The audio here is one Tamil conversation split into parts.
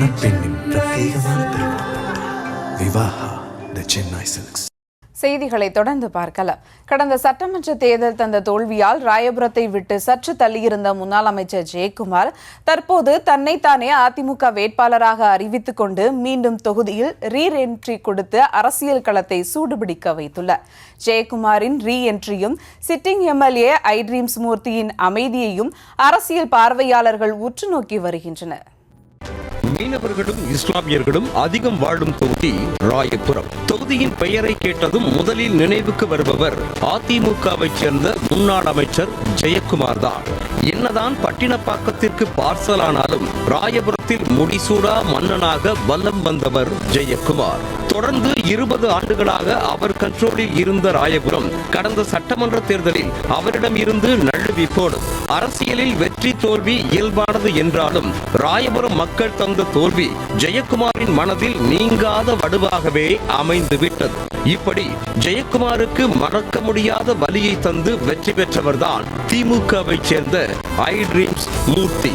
மணப்பெண்ணின் பிரத்யேகமான திருமணம். விவாஹா தி சென்னை சில்க்ஸ். செய்திகளை தொடர்ந்து பார்க்கலாம். கடந்த சட்டமன்ற தேர்தல் தந்த தோல்வியால் ராயபுரத்தை விட்டு சற்று தள்ளியிருந்த முன்னாள் அமைச்சர் ஜெயக்குமார் தற்போது தன்னைத்தானே அதிமுக வேட்பாளராக அறிவித்துக் கொண்டு மீண்டும் தொகுதியில் ரீஎன்ட்ரி கொடுத்து அரசியல் களத்தை சூடுபிடிக்க வைத்துள்ளார். ஜெயக்குமாரின் ரீஎன்ட்ரியும் சிட்டிங் எம்எல்ஏ ஐட்ரீம்ஸ் மூர்த்தியின் அமைதியையும் அரசியல் பார்வையாளர்கள் உற்று நோக்கி வருகின்றனர். மீனவர்களும் இஸ்லாமியர்களும் அதிகம் வாழும் தொகுதி ராயபுரம். தொகுதியின் பெயரை கேட்டதும் முதலில் நினைவுக்கு வருபவர் அதிமுகவை சேர்ந்த முன்னாள் அமைச்சர் ஜெயக்குமார் தான். என்னதான் பட்டினப்பாக்கத்திற்கு பார்சலானாலும் ராயபுரத்தில் முடிசூடா மன்னனாக வலம் வந்தவர் ஜெயக்குமார். தொடர்ந்து 20 ஆண்டுகளாக அவர் கண்ட்ரோலில் இருந்த ராயபுரம் கடந்த சட்டமன்ற தேர்தலில் அவரிடம் இருந்து நழுவிப்போடு அரசியலில் வெற்றி தோல்வி இயல்பானது என்றாலும் ராயபுரம் மக்கள் தந்த தோல்வி ஜெயக்குமாரின் மனதில் நீங்காத வடுவாகவே அமைந்துவிட்டது. இப்படி ஜெயக்குமாருக்கு மறக்க முடியாத வலியை தந்து வெற்றி பெற்றவர்தான் திமுகவை சேர்ந்த ஐட்ரீம்ஸ் மூர்த்தி.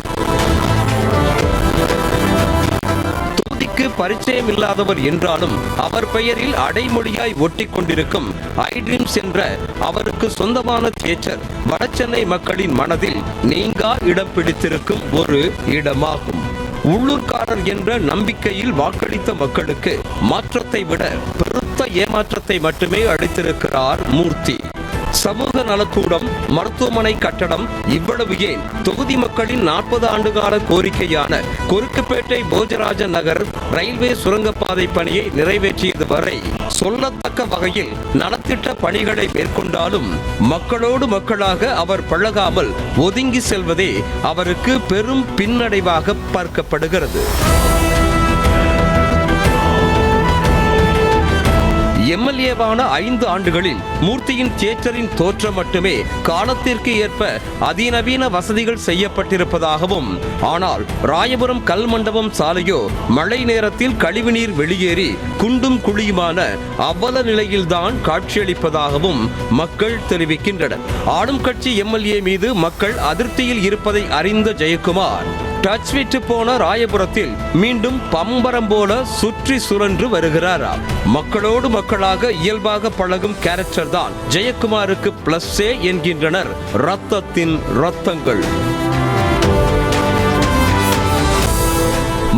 பரிச்சயம் இல்லாதவர் என்றாலும் அவர் பெயரில் அடைமொழியாய் ஒட்டி கொண்டிருக்கும் ஐட்ரீம்ஸ் என்ற அவருக்கு சொந்தமான தியேட்டர் வடசென்னை மக்களின் மனதில் நீங்கா இடம் பிடித்திருக்கும் ஒரு இடமாகும். உள்ளூர்காரர் என்ற நம்பிக்கையில் வாக்களித்த மக்களுக்கு மாற்றத்தை விட பெருத்த ஏமாற்றத்தை மட்டுமே அளித்திருக்கிறார் மூர்த்தி. சமூக நலக்கூடம், மருத்துவமனை கட்டடம், இவ்வளவு ஏன் தொகுதி மக்களின் 40 ஆண்டுகால கோரிக்கையான குறுக்குப்பேட்டை போஜராஜ நகர் ரயில்வே சுரங்கப்பாதை பணியை நிறைவேற்றியது வரை சொல்லத்தக்க வகையில் நலத்திட்ட பணிகளை மேற்கொண்டாலும் மக்களோடு மக்களாக அவர் பழகாமல் ஒதுங்கி செல்வதே அவருக்கு பெரும் பின்னடைவாக பார்க்கப்படுகிறது. எம்எல்ஏவான 5 ஆண்டுகளில் மூர்த்தியின் தியேட்டரின் தோற்றம் மட்டுமே காலத்திற்கு ஏற்ப அதிநவீன வசதிகள் செய்யப்பட்டிருப்பதாகவும், ஆனால் ராயபுரம் கல் மண்டபம் சாலையோ மழை நேரத்தில் கழிவுநீர் வெளியேறி குண்டும் குழியுமான அவ்வள நிலையில்தான் காட்சியளிப்பதாகவும் மக்கள் தெரிவிக்கின்றனர். ஆளும் கட்சி எம்எல்ஏ மீது மக்கள் அதிருப்தியில் இருப்பதை அறிந்த ஜெயக்குமார் டச் விட்டு போன ராயபுரத்தில் மீண்டும் பம்பரம் போல சுற்றி சுழன்று வருகிறாராம். மக்களோடு மக்களாக இயல்பாக பழகும் கேரக்டர் தான் ஜெயக்குமாருக்கு பிளஸ்ஸே என்கின்றனர் ரத்தத்தின் ரத்தங்கள்.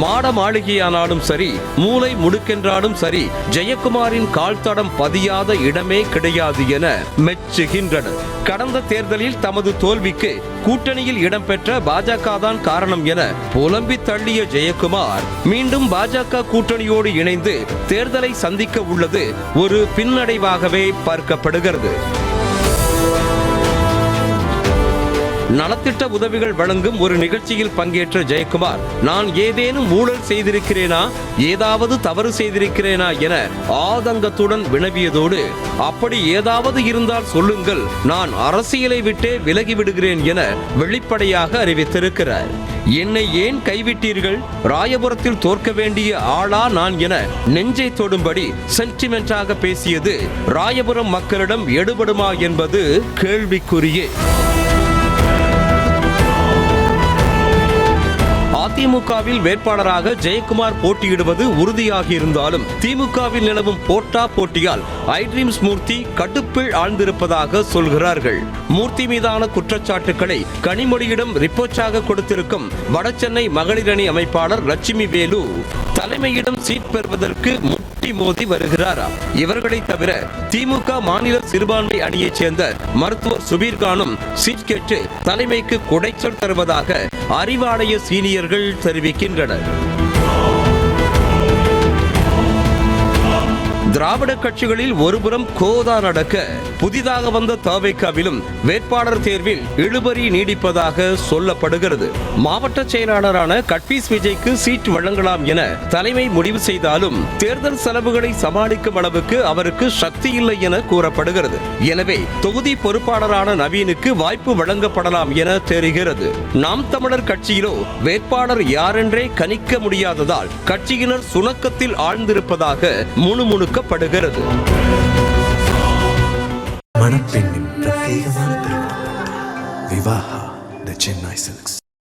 மாட மாளிகையானாலும் சரி, மூளை முடுக்கென்றாலும் சரி, ஜெயக்குமாரின் கால் தடம் பதியாத இடமே கிடையாது என மெச்சுகின்றனர். கடந்த தேர்தலில் தமது தோல்விக்கு கூட்டணியில் இடம்பெற்ற பாஜக தான் காரணம் என புலம்பி தள்ளிய ஜெயக்குமார் மீண்டும் பாஜக கூட்டணியோடு இணைந்து தேர்தலை சந்திக்க உள்ளது ஒரு பின்னடைவாகவே பார்க்கப்படுகிறது. நலத்திட்ட உதவிகள் வழங்கும் ஒரு நிகழ்ச்சியில் பங்கேற்ற ஜெயக்குமார், நான் ஏதேனும் ஊழல் செய்திருக்கிறேனா, ஏதாவது தவறு செய்திருக்கிறேனா என ஆதங்கத்துடன் வினவியதோடு, அப்படி ஏதாவது இருந்தால் சொல்லுங்கள், நான் அரசியலை விட்டே விலகி விடுகிறேன் என வெளிப்படையாக அறிவித்திருக்கிறார். என்னை ஏன் கைவிட்டீர்கள், ராயபுரத்தில் தோற்க வேண்டிய ஆளா நான் என நெஞ்சை தொடும்படி சென்டிமெண்டாக பேசியது ராயபுரம் மக்களிடம் எடுபடுமா என்பது கேள்விக்குறியே. அதிமுகவில் வேட்பாளராக ஜெயக்குமார் போட்டியிடுவது உறுதியாகி இருந்தாலும் திமுகவில் நிலவும் போட்டா போட்டியால் ஐட்ரீம்ஸ் மூர்த்தி கடுப்பில் ஆழ்ந்திருப்பதாக சொல்கிறார்கள். மூர்த்தி மீதான குற்றச்சாட்டுக்களை கனிமொழியிடம் ரிப்போர்ட்டாக கொடுத்திருக்கும் வடசென்னை மகளிர் அணி அமைப்பாளர் லட்சுமி வேலு தலைமையிடம் சீட் பெறுவதற்கு முட்டி மோதி வருகிறாரா? இவர்களை தவிர திமுக மாநில சிறுபான்மை அணியைச் சேர்ந்த மருத்துவர் சுபீர்கானும் சீட் கேட்டு தலைமைக்கு குடைச்சல் தருவதாக அறிவாலய சீனியர்கள் தெரிவிக்கின்றனர். திராவிட கட்சிகளில் ஒருபுறம் கோதா நடக்க, புதிதாக வந்த தவேகாவிலும் வேட்பாளர் தேர்வில் இழுபறி நீடிப்பதாக சொல்லப்படுகிறது. மாவட்ட செயலாளரான கட்பீஸ் விஜய்க்கு சீட் வழங்கலாம் என தலைமை முடிவு செய்தாலும் தேர்தல் செலவுகளை சமாளிக்கும் அளவுக்கு அவருக்கு சக்தி இல்லை என கூறப்படுகிறது. எனவே தொகுதி பொறுப்பாளரான நவீனுக்கு வாய்ப்பு வழங்கப்படலாம் என தெரிகிறது. நாம் தமிழர் கட்சியிலோ வேட்பாளர் யாரென்றே கணிக்க முடியாததால் கட்சியினர் சுணக்கத்தில் ஆழ்ந்திருப்பதாக முணுமுணுக்கப்படுகிறது. மணப்பெண்ணின் பிரத்யேகமான திருமணம். விவாஹா தி சென்னை சில்க்ஸ்.